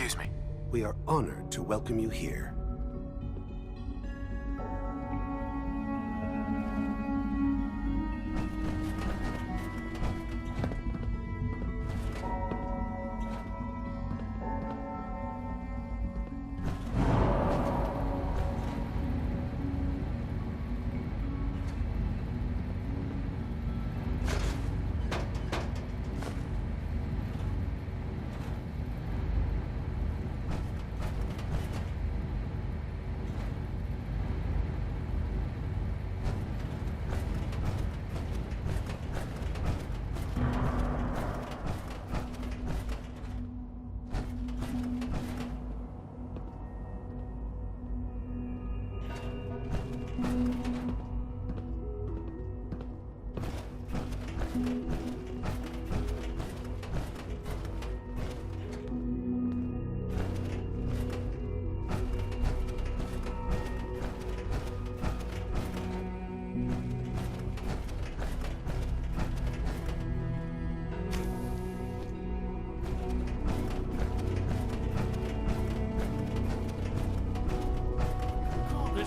Excuse me. We are honored to welcome you here.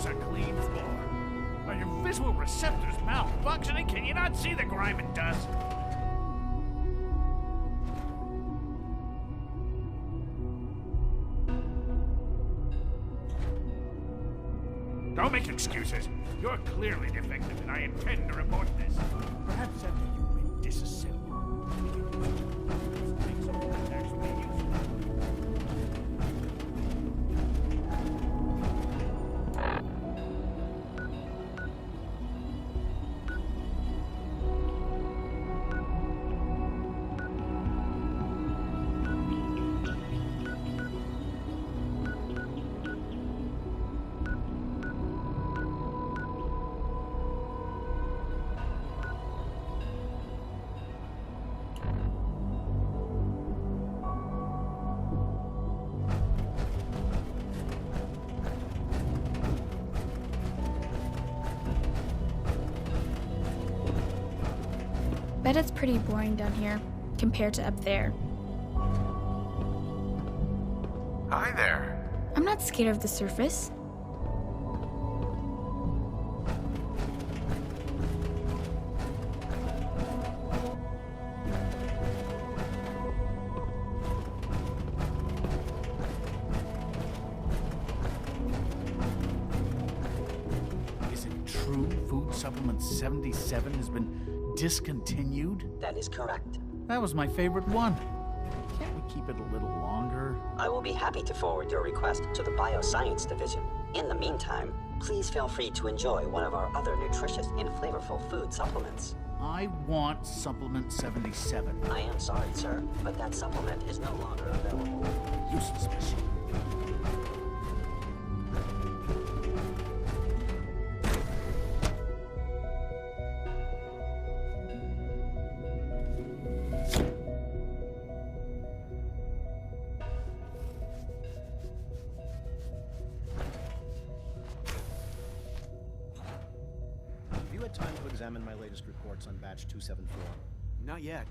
A clean floor. Are your visual receptors malfunctioning? Can you not see the grime and dust? Don't make excuses. You're clearly defective, and I intend to report this. Perhaps after you've been disassembled, we can make something that's actually useful. Bet it's pretty boring down here, compared to up there. Hi there. I'm not scared of the surface. Is it true Food Supplement 77 has been discontinued? That is correct. That was my favorite one. Can't we keep it a little longer? I will be happy to forward your request to the Bioscience Division. In the meantime, please feel free to enjoy one of our other nutritious and flavorful food supplements. I want Supplement 77. I am sorry, sir, but that supplement is no longer available. Useless machine. Time to examine my latest reports on Batch 274. Not yet.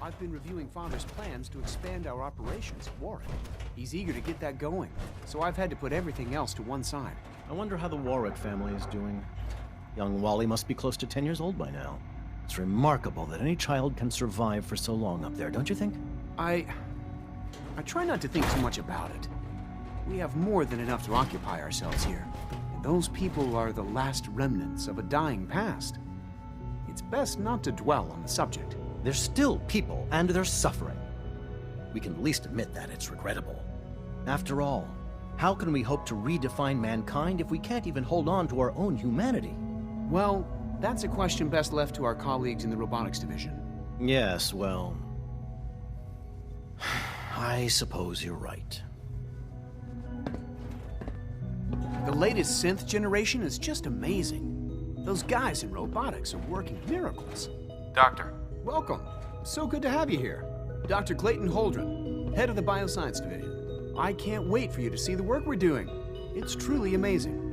I've been reviewing Father's plans to expand our operations at Warwick. He's eager to get that going, so I've had to put everything else to one side. I wonder how the Warwick family is doing. Young Wally must be close to 10 years old by now. It's remarkable that any child can survive for so long up there, don't you think? I try not to think too much about it. We have more than enough to occupy ourselves here. Those people are the last remnants of a dying past. It's best not to dwell on the subject. They're still people, and they're suffering. We can at least admit that it's regrettable. After all, how can we hope to redefine mankind if we can't even hold on to our own humanity? Well, that's a question best left to our colleagues in the Robotics Division. Yes, well... I suppose you're right. The latest synth generation is just amazing. Those guys in robotics are working miracles. Doctor. Welcome. So good to have you here. Dr. Clayton Holdren, head of the Bioscience Division. I can't wait for you to see the work we're doing. It's truly amazing.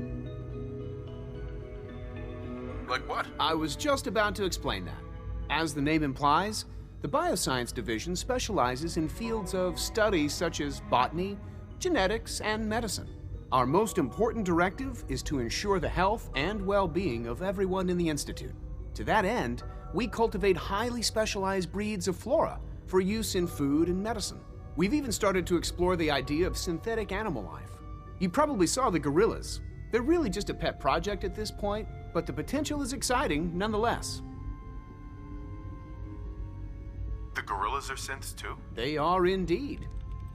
Like what? I was just about to explain that. As the name implies, the Bioscience Division specializes in fields of study such as botany, genetics, and medicine. Our most important directive is to ensure the health and well-being of everyone in the Institute. To that end, we cultivate highly specialized breeds of flora for use in food and medicine. We've even started to explore the idea of synthetic animal life. You probably saw the gorillas. They're really just a pet project at this point, but the potential is exciting nonetheless. The gorillas are synths too? They are indeed.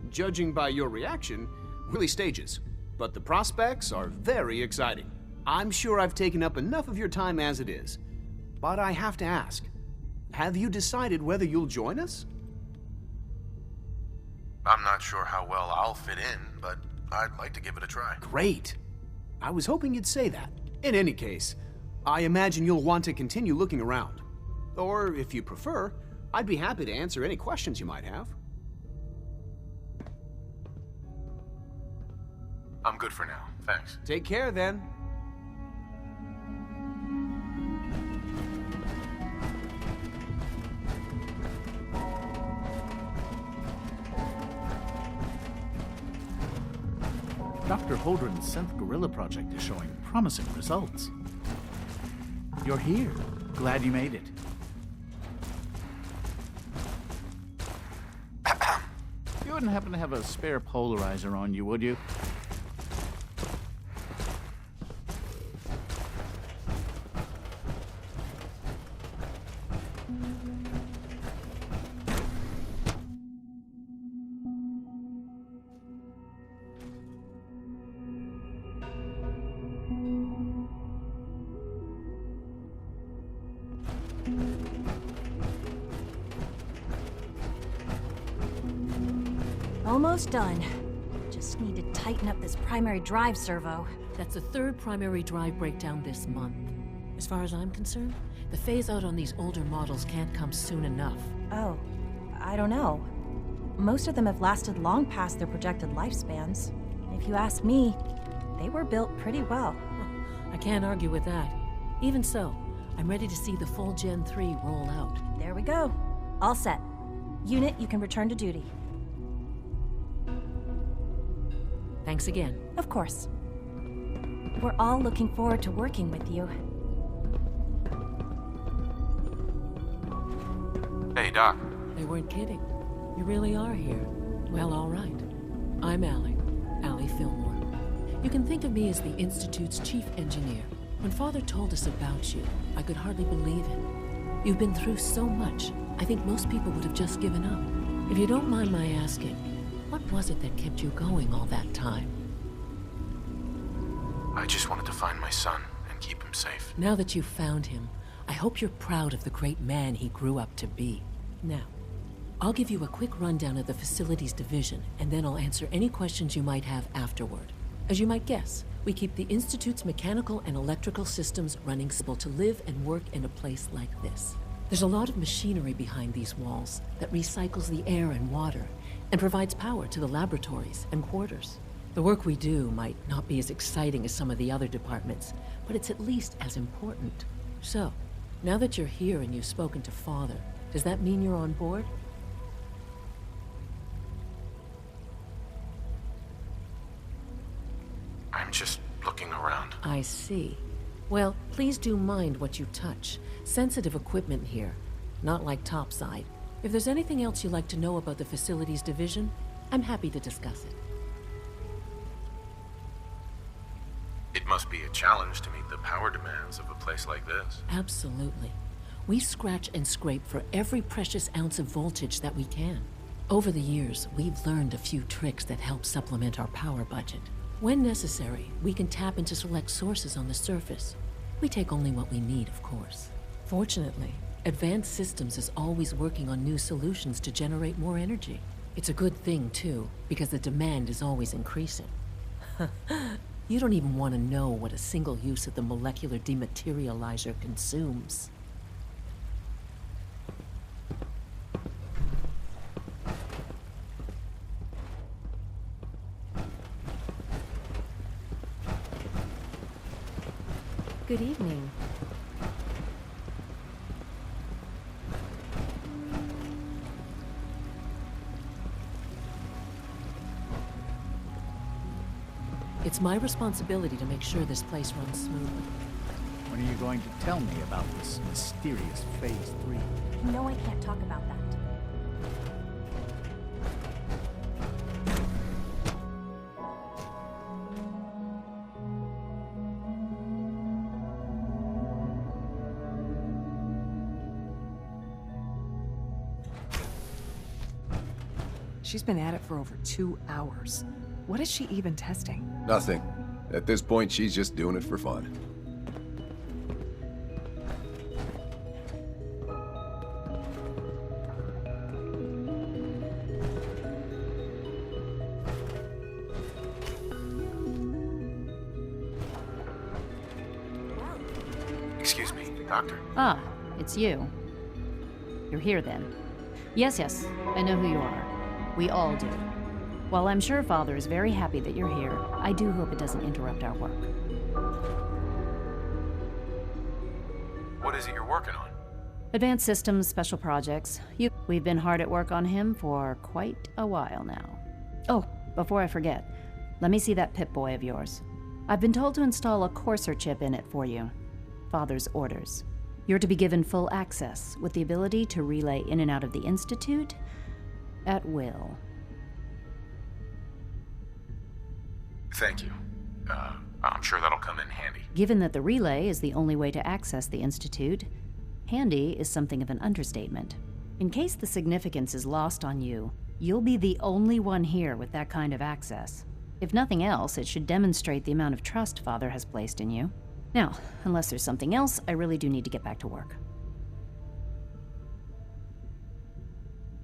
Judging by your reaction, early stages. But the prospects are very exciting. I'm sure I've taken up enough of your time as it is. But I have to ask, have you decided whether you'll join us? I'm not sure how well I'll fit in, but I'd like to give it a try. Great. I was hoping you'd say that. In any case, I imagine you'll want to continue looking around. Or, if you prefer, I'd be happy to answer any questions you might have. I'm good for now, thanks. Take care, then. Dr. Holdren's Synth Gorilla project is showing promising results. You're here. Glad you made it. You wouldn't happen to have a spare polarizer on you, would you? Almost done. Just need to tighten up this primary drive servo. That's the third primary drive breakdown this month. As far as I'm concerned, the phase-out on these older models can't come soon enough. Oh, I don't know. Most of them have lasted long past their projected lifespans. If you ask me, they were built pretty well. I can't argue with that. Even so, I'm ready to see the full Gen 3 roll out. There we go. All set. Unit, you can return to duty. Thanks again. Of course. We're all looking forward to working with you. Hey, Doc. They weren't kidding. You really are here. Well, all right. I'm Allie Fillmore. You can think of me as the Institute's chief engineer. When Father told us about you, I could hardly believe it. You've been through so much, I think most people would have just given up. If you don't mind my asking, what was it that kept you going all that time? I just wanted to find my son and keep him safe. Now that you've found him, I hope you're proud of the great man he grew up to be. Now, I'll give you a quick rundown of the Facilities Division, and then I'll answer any questions you might have afterward. As you might guess, we keep the Institute's mechanical and electrical systems running stable to live and work in a place like this. There's a lot of machinery behind these walls that recycles the air and water and provides power to the laboratories and quarters. The work we do might not be as exciting as some of the other departments, but it's at least as important. So, now that you're here and you've spoken to Father, does that mean you're on board? I'm just looking around. I see. Well, please do mind what you touch. Sensitive equipment here, not like topside. If there's anything else you'd like to know about the Facilities Division, I'm happy to discuss it. It must be a challenge to meet the power demands of a place like this. Absolutely. We scratch and scrape for every precious ounce of voltage that we can. Over the years, we've learned a few tricks that help supplement our power budget. When necessary, we can tap into select sources on the surface. We take only what we need, of course. Fortunately, Advanced Systems is always working on new solutions to generate more energy. It's a good thing, too, because the demand is always increasing. You don't even want to know what a single use of the molecular dematerializer consumes. Good evening. It's my responsibility to make sure this place runs smoothly. When are you going to tell me about this mysterious Phase 3? No, I can't talk about that. She's been at it for over 2 hours. What is she even testing? Nothing. At this point, she's just doing it for fun. Excuse me, Doctor. Ah, it's you. You're here then. Yes, I know who you are. We all do. While I'm sure Father is very happy that you're here, I do hope it doesn't interrupt our work. What is it you're working on? Advanced Systems Special Projects. We've been hard at work on him for quite a while now. Oh, before I forget, let me see that Pip-Boy of yours. I've been told to install a Courser chip in it for you. Father's orders. You're to be given full access, with the ability to relay in and out of the Institute at will. Thank you. I'm sure that'll come in handy. Given that the relay is the only way to access the Institute, handy is something of an understatement. In case the significance is lost on you, you'll be the only one here with that kind of access. If nothing else, it should demonstrate the amount of trust Father has placed in you. Now, unless there's something else, I really do need to get back to work.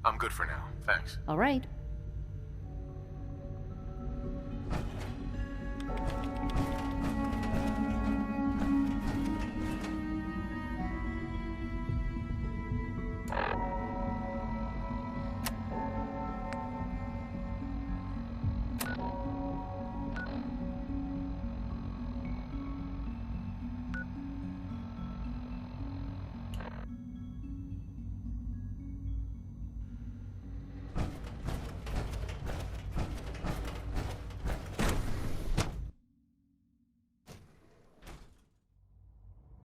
I'm good for now, thanks. All right.